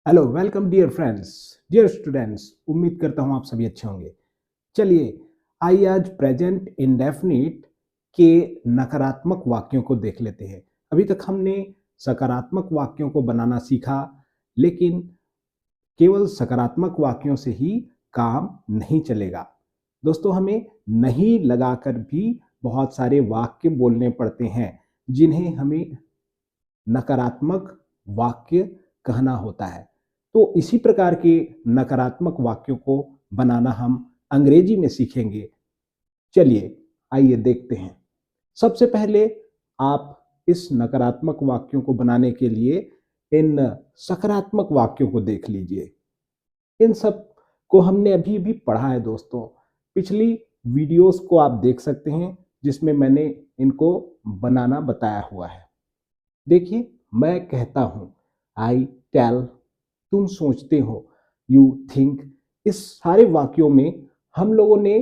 Hello welcome dear friends, dear students. उम्मीद करता हूँ आप सभी अच्छे होंगे। चलिए आइए आज प्रेजेंट इंडेफिनिट के नकारात्मक वाक्यों को देख लेते हैं। अभी तक हमने सकारात्मक वाक्यों को बनाना सीखा, लेकिन केवल सकारात्मक वाक्यों से ही काम नहीं चलेगा दोस्तों। हमें नहीं लगाकर भी बहुत सारे वाक्य बोलने पड़ते हैं जिन्हें हमें नकारात्मक वाक्य कहना होता है। तो इसी प्रकार के नकारात्मक वाक्यों को बनाना हम अंग्रेजी में सीखेंगे। चलिए आइए देखते हैं। सबसे पहले आप इस नकारात्मक वाक्यों को बनाने के लिए इन सकारात्मक वाक्यों को देख लीजिए। इन सब को हमने अभी भी पढ़ा है दोस्तों। पिछली वीडियोस को आप देख सकते हैं जिसमें मैंने इनको बनाना बताया हुआ है। देखिए, मैं कहता हूं, आई टेल, तुम सोचते हो, यू थिंक। इस सारे वाक्यों में हम लोगों ने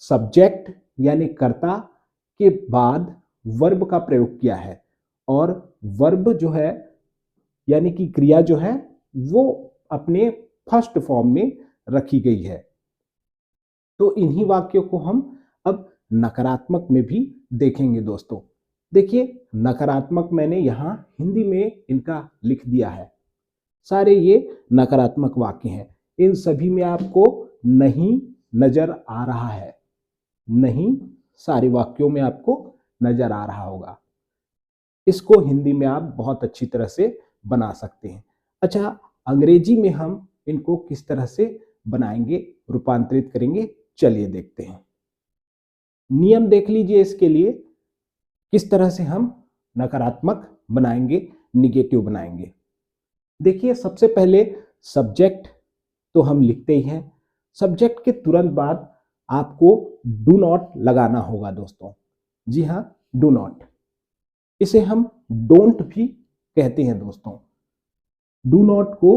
सब्जेक्ट यानी कर्ता के बाद वर्ब का प्रयोग किया है, और वर्ब जो है यानी कि क्रिया जो है वो अपने फर्स्ट फॉर्म में रखी गई है। तो इन्हीं वाक्यों को हम अब नकारात्मक में भी देखेंगे दोस्तों। देखिए, नकारात्मक मैंने यहाँ हिंदी में इनका लिख दिया है। सारे ये नकारात्मक वाक्य हैं। इन सभी में आपको नहीं नजर आ रहा है। नहीं सारे वाक्यों में आपको नजर आ रहा होगा। इसको हिंदी में आप बहुत अच्छी तरह से बना सकते हैं। अच्छा, अंग्रेजी में हम इनको किस तरह से बनाएंगे, रूपांतरित करेंगे, चलिए देखते हैं। नियम देख लीजिए इसके लिए, किस तरह से हम नकारात्मक बनाएंगे, निगेटिव बनाएंगे। देखिए, सबसे पहले सब्जेक्ट तो हम लिखते ही हैं। सब्जेक्ट के तुरंत बाद आपको डू नॉट लगाना होगा दोस्तों। जी हाँ, डू नॉट। इसे हम डोंट भी कहते हैं दोस्तों। डू नॉट को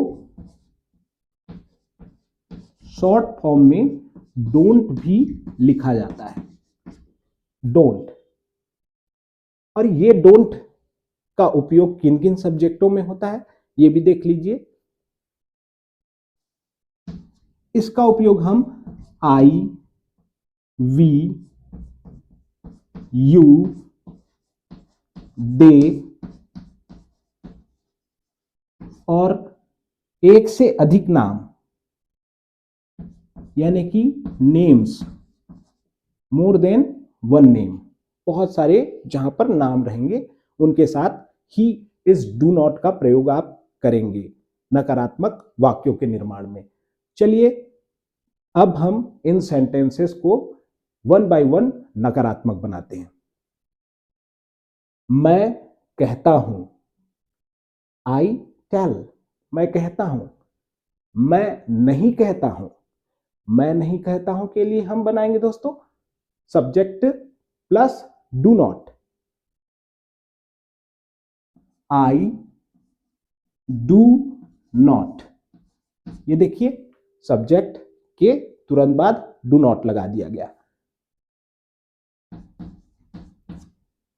शॉर्ट फॉर्म में डोंट भी लिखा जाता है, डोंट। और ये डोंट का उपयोग किन किन सब्जेक्टों में होता है ये भी देख लीजिए। इसका उपयोग हम आई, वी, यू, दे और एक से अधिक नाम यानी कि names, more than one name, बहुत सारे जहां पर नाम रहेंगे उनके साथ ही इस डू नॉट का प्रयोग आप करेंगे नकारात्मक वाक्यों के निर्माण में। चलिए अब हम इन सेंटेंसेस को वन बाय वन नकारात्मक बनाते हैं। मैं कहता हूं, आई टेल, मैं कहता हूं। मैं नहीं कहता हूं, मैं नहीं कहता हूं के लिए हम बनाएंगे दोस्तों subject plus do not. I do not. ये देखिए, सब्जेक्ट के तुरंत बाद डू नॉट लगा दिया गया।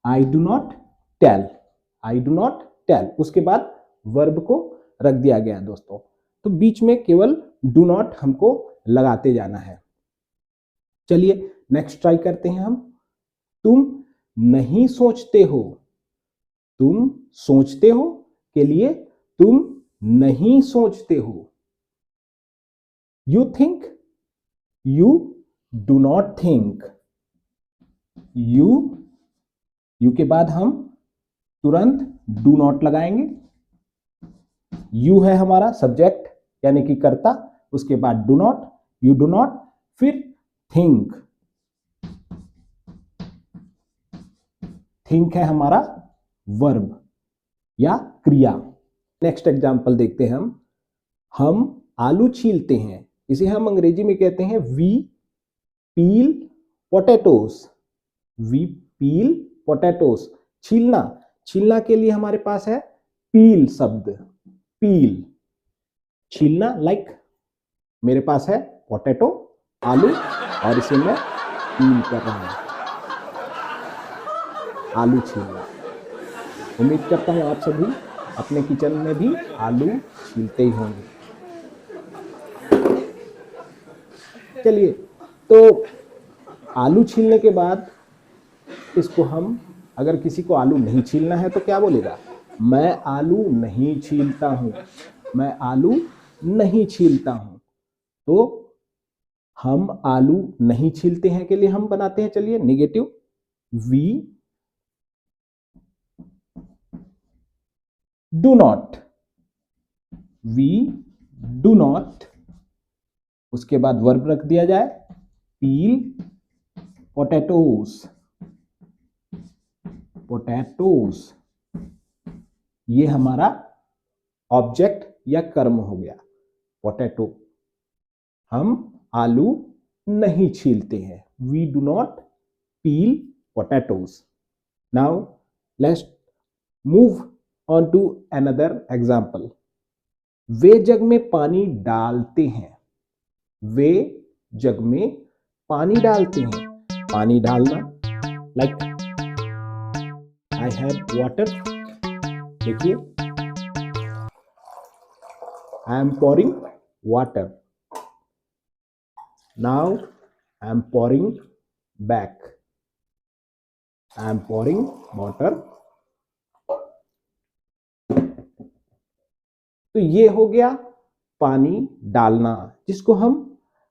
I do not tell, I do not tell, उसके बाद वर्ब को रख दिया गया दोस्तों। तो बीच में केवल डू नॉट हमको लगाते जाना है। चलिए नेक्स्ट ट्राई करते हैं हम। तुम नहीं सोचते हो, तुम सोचते हो के लिए तुम नहीं सोचते हो। You think, you do not think. You के बाद हम तुरंत डू नॉट लगाएंगे। यू है हमारा सब्जेक्ट यानी कि कर्ता, उसके बाद do not, you do not, फिर थिंक। थिंक है हमारा वर्ब या क्रिया। नेक्स्ट एग्जांपल देखते हैं हम आलू छीलते हैं। इसे हम अंग्रेजी में कहते हैं we peel potatoes. We peel potatoes. छीलना, छीलना के लिए हमारे पास है पील शब्द, पील, छीलना। लाइक मेरे पास है पोटैटो, आलू, और इसे मैं पील कर रहा हूं, आलू छीलना। उम्मीद करता हूं आप सभी अपने किचन में भी आलू छीलते ही होंगे। चलिए, तो आलू छीलने के बाद इसको हम, अगर किसी को आलू नहीं छीलना है तो क्या बोलेगा? मैं आलू नहीं छीलता हूं, मैं आलू नहीं छीलता हूं। तो हम आलू नहीं छीलते हैं के लिए हम बनाते हैं, चलिए, negative, we do not, we do not, उसके बाद वर्ब रख दिया जाए, पील पोटैटोज, पोटैटोज, ये हमारा ऑब्जेक्ट या कर्म हो गया, पोटैटो। हम आलू नहीं छीलते हैं, we do not peel potatoes. Now let's move on to another example. वे जग में पानी डालते हैं, वे जग में पानी डालते हैं, पानी डालना, लाइक आई हैव वाटर, देखिए, I am pouring water, now I am pouring back, I am pouring water। तो ये हो गया पानी डालना, जिसको हम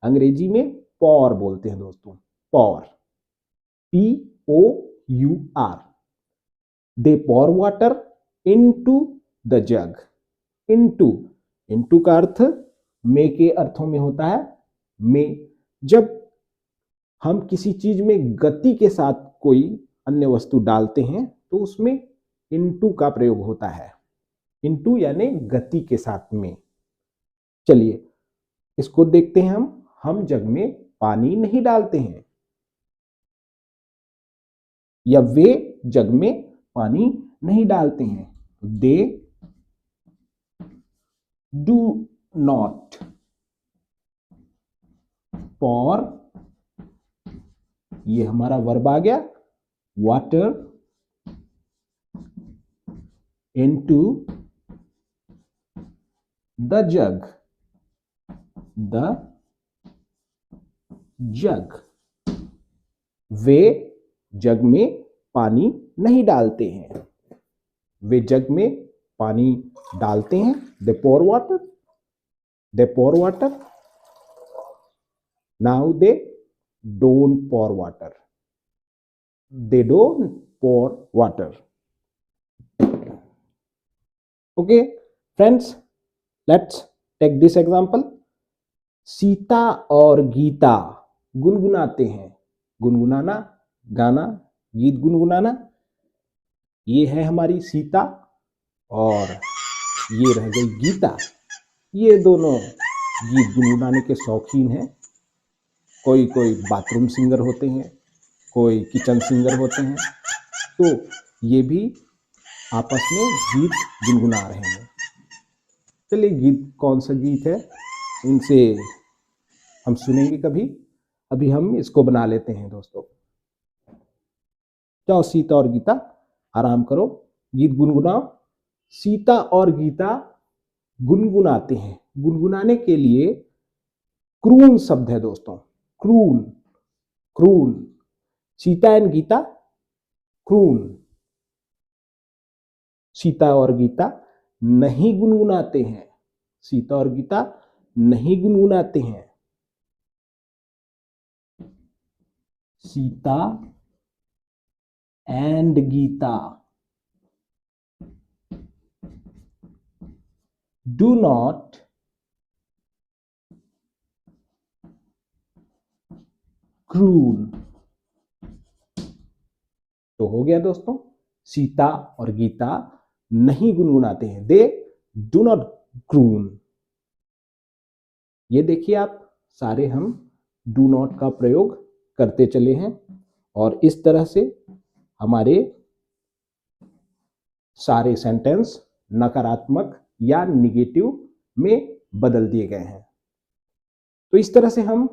अंग्रेजी में पॉर बोलते हैं दोस्तों, pour, POUR। They pour water into the jug, into का अर्थ में के अर्थों में होता है में। जब हम किसी चीज में गति के साथ कोई अन्य वस्तु डालते हैं तो उसमें इनटू का प्रयोग होता है, इनटू यानी गति के साथ में। चलिए इसको देखते हैं हम जग में पानी नहीं डालते हैं, या वे जग में पानी नहीं डालते हैं, दे डू नॉट पॉर, ये हमारा वर्ब आ गया, water into the jug, the jug. वे जग में पानी नहीं डालते हैं, वे जग में पानी डालते हैं, दे pour water, they pour water, now they don't pour water, they don't pour water। Okay friends, let's take this example। Sita और गीता गुनगुनाते हैं, गुनगुनाना, गाना, गीत गुनगुनाना। ये है हमारी सीता और ये रह गई गीता। ये दोनों गीत गुनगुनाने के शौकीन हैं। कोई कोई बाथरूम सिंगर होते हैं, कोई किचन सिंगर होते हैं, तो ये भी आपस में गीत गुनगुना रहे हैं। चलिए, गीत कौन सा गीत है इनसे हम सुनेंगे कभी, अभी हम इसको बना लेते हैं दोस्तों। जाओ सीता और गीता, आराम करो, गीत गुनगुनाओ। सीता और गीता गुनगुनाते हैं, गुनगुनाने के लिए क्रून शब्द है दोस्तों, croon, croon. Sita and Gita, croon. Sita और गीता नहीं गुनगुनाते हैं, सीता और गीता नहीं गुनगुनाते हैं। Sita and Gita do not croon. तो हो गया दोस्तों, सीता और गीता नहीं गुनगुनाते हैं, दे डू नॉट क्रून। ये देखिए आप, सारे हम डू नॉट का प्रयोग करते चले हैं और इस तरह से हमारे सारे सेंटेंस नकारात्मक या निगेटिव में बदल दिए गए हैं। तो इस तरह से हम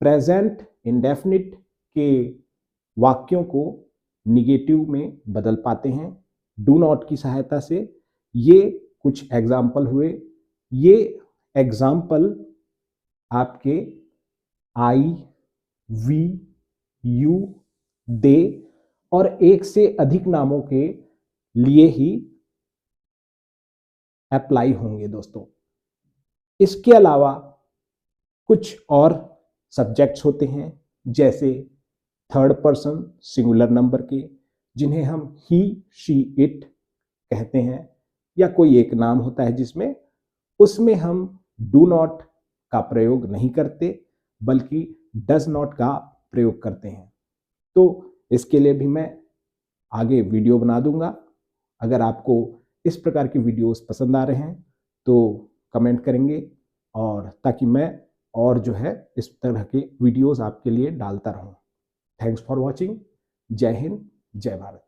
प्रेजेंट इंडेफिनिट के वाक्यों को निगेटिव में बदल पाते हैं डू नॉट की सहायता से, ये कुछ एग्जाम्पल हुए। ये एग्जाम्पल आपके आई, वी, यू, दे और एक से अधिक नामों के लिए ही अप्लाई होंगे दोस्तों। इसके अलावा कुछ और सब्जेक्ट्स होते हैं, जैसे थर्ड पर्सन सिंगुलर नंबर के, जिन्हें हम ही, शी, इट कहते हैं, या कोई एक नाम होता है जिसमें उसमें हम डू नॉट का प्रयोग नहीं करते, बल्कि डज नॉट का प्रयोग करते हैं। तो इसके लिए भी मैं आगे वीडियो बना दूंगा। अगर आपको इस प्रकार की वीडियोस पसंद आ रहे हैं तो कमेंट करेंगे, और ताकि मैं और जो है इस तरह के वीडियोस आपके लिए डालता रहूं। Thanks for watching. जय हिंद, जय भारत।